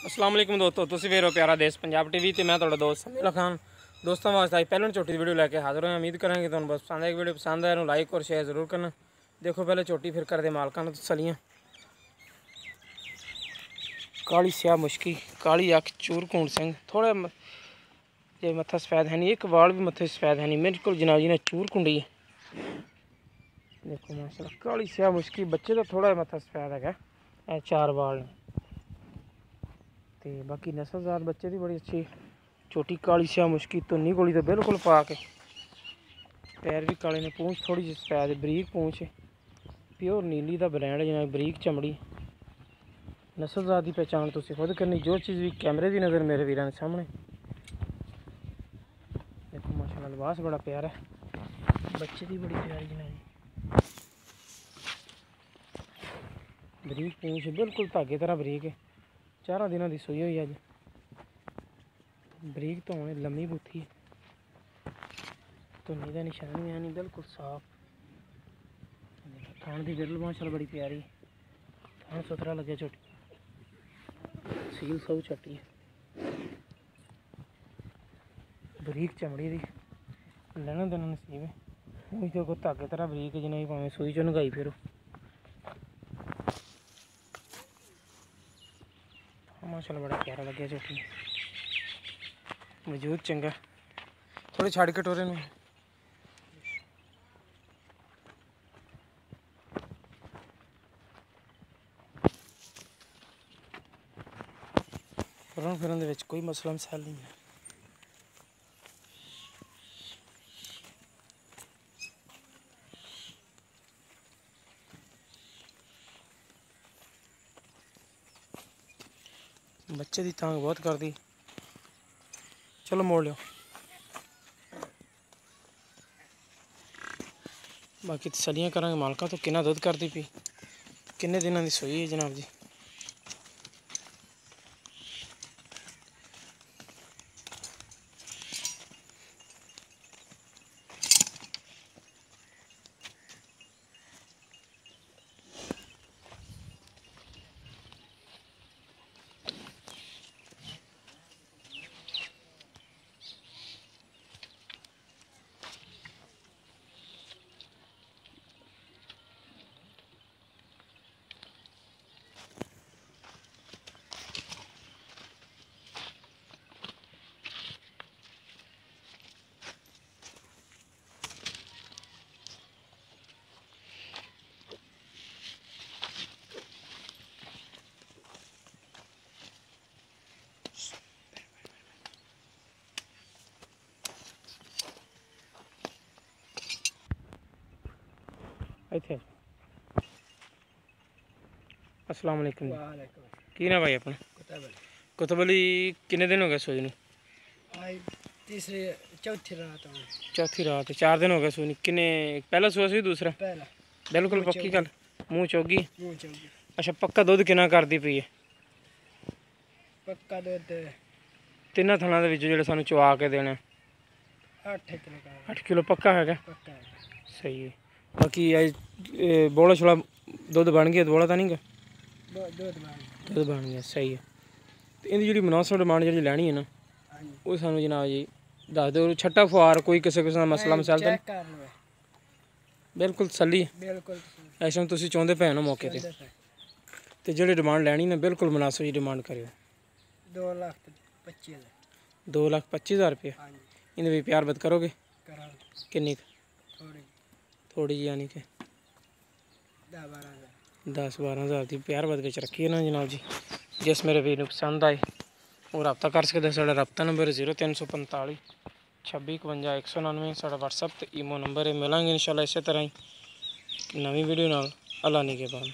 अस्सलाम वालेकुम दोस्तों, तुसीं वेख रहे हो प्यारा देश पंजाब टीवी ते मैं तुहाडा दोस्त समीर खान। दोस्तों वास्ते आज पहले झोटी की वीडियो लैके हाजिर होया। उम्मीद करेंगे तुहानूं बस पसंद आएगी। वीडियो पसंद आए लाइक और शेयर जरूर करना। देखो पहले झोटी फिर करते मालकां तसलियां। काली स्याह मुश्की, काली अख, चूर कूण सिंह, थोड़ा जे मत्था सफेद है नहीं, एक वाल भी मत्थे सफेद है नहीं। मेरे को जनाब जी ने चूर कुंडी है। देखो माशाल्लाह काली स्याह मुश्की, बच्चे तो थोड़ा मत्था सफेद है, चार वाल ने। तो बाकी नस्लदार बच्चे की बड़ी अच्छी छोटी काली स्याह मुश्की, धुन्नी कोली तो बिल्कुल पा के, पैर भी काले ने, पूंछ थोड़ी जी सफेद बरीक पूंछ है, प्योर नीली का ब्रांड है, बरीक चमड़ी। नस्लदार की पहचान तुम खुद करनी, जो चीज़ भी कैमरे की नज़र मेरे वीर ने सामने। देखो माशाल्लाह लिबास बड़ा प्यारा है, बच्चे की बड़ी प्यारी जनानी, बरीक पूंछ बिल्कुल धागे तरह बरीक है। 4 दिनों की सूई हुई अज, बरीक तो होने लम्मी बूथी है, धुन्नी का निशान भी है नहीं, बिल्कुल साफ। थान की बिरल माशाल्लाह बड़ी प्यारी, थान सुथरा लगे, छोटी सील सब छोटी है, बरीक चमड़ी की, लेना देना नसीब है। वही तो धागे तरह बरीक जिन्हें भावें सूई चो नगाई फिरो। माशाल्लाह बड़ा प्यारा लगे, छोटी वजूद चंगा, थोड़े छड़ के टोरे में। तुरन फिरन दे विच कोई मसला मसाल नहीं है। बच्चे की तांग बहुत कर दी, चलो मोड़ लियो। बाकी तसलियां करांगे मालका तो कितना दुध करती पी, किन्ने दिनों की सूई है जनाब जी। इत्थे अस्सलाम वालेकुम, की ना भाई अपना कुतुब अली, किन्ने दिन हो गए सूई नूं? चौथी रात, चौथी रात, 4 दिन हो गए सूई। किन्ने पहला सूआ सी दूसरा? पहला। बिल्कुल पक्की गल, मूँह चौगी। मुँह चौगी। अच्छा पक्का दुध किन्ना करदी पई है? पक्का दुध 3 थणा दे विच जिहड़े सानूं चवा के देना 8 किलो का 8 किलो पक्का है। पक्का है। सही है। बाकी अज बोला छोड़ा दुध बन गया, बोला तो नहीं गा? दुध बन गया, सही है। तो इहदी जिहड़ी मुनासिब डिमांड जी लैनी है ना, वो सानूं जनाब जी दस दो। छट्टा फुआर कोई किसी किस्म का मसला मसाल तो नहीं? बिल्कुल तसल्ली है। इस टाइम तुसीं चाहुंदे पे हो मौके ते जिहड़ी डिमांड लैनी ना बिल्कुल मुनासिब जी डिमांड करियो। 2,25,000 रुपये। इन्हें भी प्यार बद करोगे? किन्नी? थोड़ी जी, यानी कि 10-12 हज़ार की प्यार बद विच रखी है ना जनाब जी। जिस मेरे वीर पसंद आए वो रब्ता कर सकते। साढ़ा रब्ता नंबर 0345 26 51 199 साढ़ा व्हाट्सअप ते ईमो नंबर है। मिलांगे इंशाल्लाह इस तरह ही नवी वीडियो नाल। अल्लाह निगहबान।